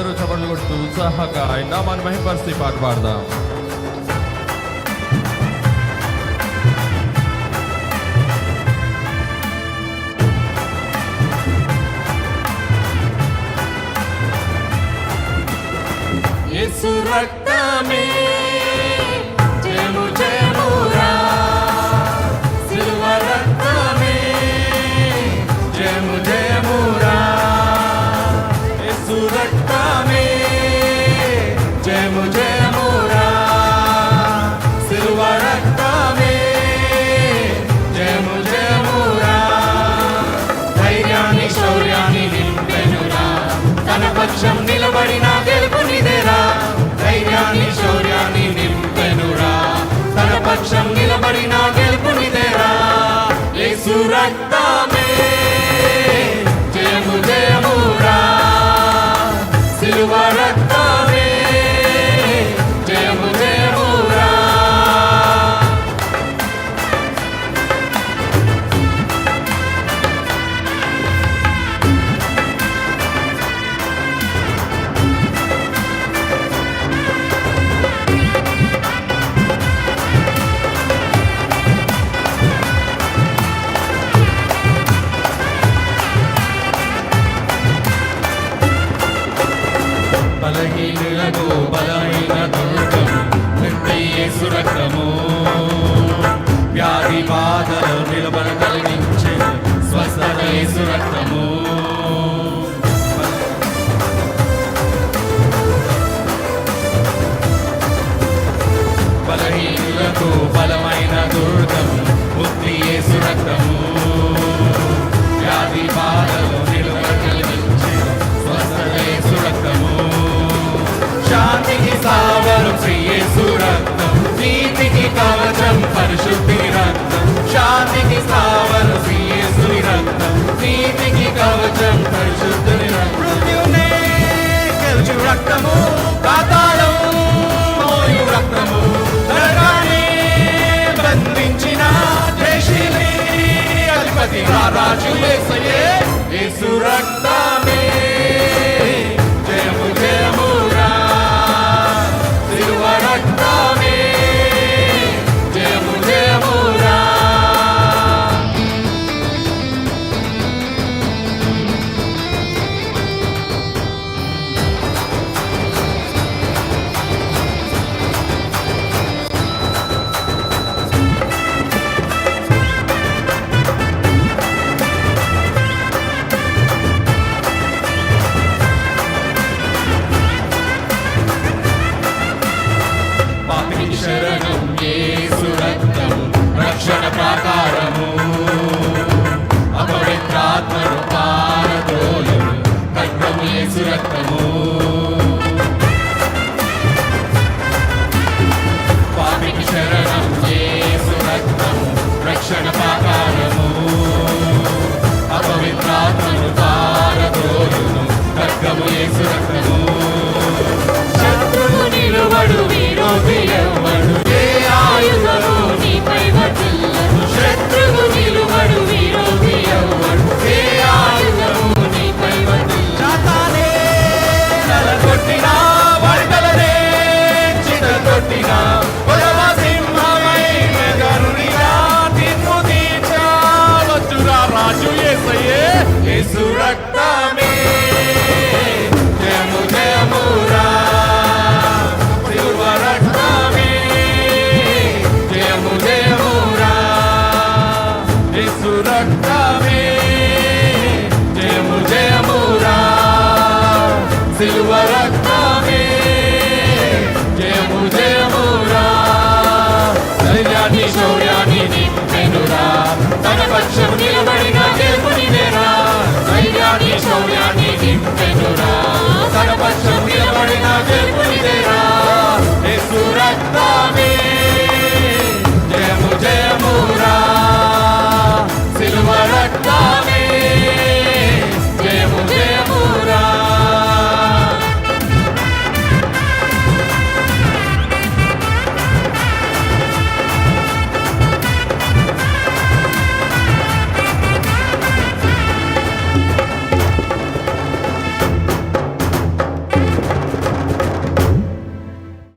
అందరూ చప్పట్లు కొడుతూ ఉత్సాహంగా ఆయన నామాన్ని మహిమపరిచి పాట పాడదాం. యేసు రక్తమే జయము జయమురా, సిలువ రక్తమే జయము జయమురా, యేసు రక్తమే జయము జయమురా, సిలువ రక్తమే జయము జయమురా. ధైర్యాన్ని శౌర్యాన్ని నింపెనురా, తన పక్షం నిలబడిన గెలుపునిదేరా. ధైర్యాన్ని శౌర్యాన్ని నింపెనురా, తన పక్షం నిలబడిన గెలుపునిదేరా. యేసు రక్తమే జయము జయమురా, సిలువ రక్తమే జయము జయమురా. బలహీనులకు బలమైన దుర్గం యేసు రక్తము, వ్యాధి బాధలు నిలబడ కలిగించే స్వస్థత యేసు రక్తము. బలహీనులకు బలమైన దుర్గం ముక్తి యేసు రక్తము, వ్యాధి బాధలు నిలబడ కలిగించే స్వస్థత యేసు రక్తము. శాంతికి సావరం శ్రీ యేసు రక్తం, నీతికి కవచం పరిశుద్ధి రక్తం. శాంతికి సావరం శ్రీ యేసు రక్తం, నీతికి కవచం పరిశుద్ధి రక్తం. మృత్యునే గెలుచు రక్తము, పాతాళం మోయు రక్తము, నరకాన్ని బంధించిన జయశీలి అధిపతి రాజు యేసయ్యే. యేసు రక్తమే జయము జయమురా, సిలువ రక్తమే జయము జయమురా. పాపికి శరణం యేసు రక్తం, రక్షణ ప్రాకారము. అపవిత్రాత్మను పారద్రోలు ఖడ్గము యేసు రక్తము. పాపికి శరణం యేసు రక్తం, రక్షణ ప్రాకారము. అపవిత్రాత్మను పారద్రోలు ఖడ్గము యేసు రక్తము. శత్రువు నిలువడు, విరోధి ఎవ్వడు, ఏ ఆయుధము నీపై వర్తిల్లదు. శత్రువు నిలువడు, విరోధి ఎవ్వడు, ఏ ఆయుధము నీపై వర్తిల్లదు. సాతానే నలగొట్టినా, వాడితలనే చితగొట్టినా, పొడవ సింహమైన గరునిగా తీర్పు తీర్చవచ్చురా రాజు యేసయ్యే. యేసు రక్తమే జయము జయమురా, సిలువ రక్తమే జయము జయమురా. యేసు రక్తమే జయము జయమురా, సిలువ రక్తమే జయము జయమురా. ధైర్యాన్ని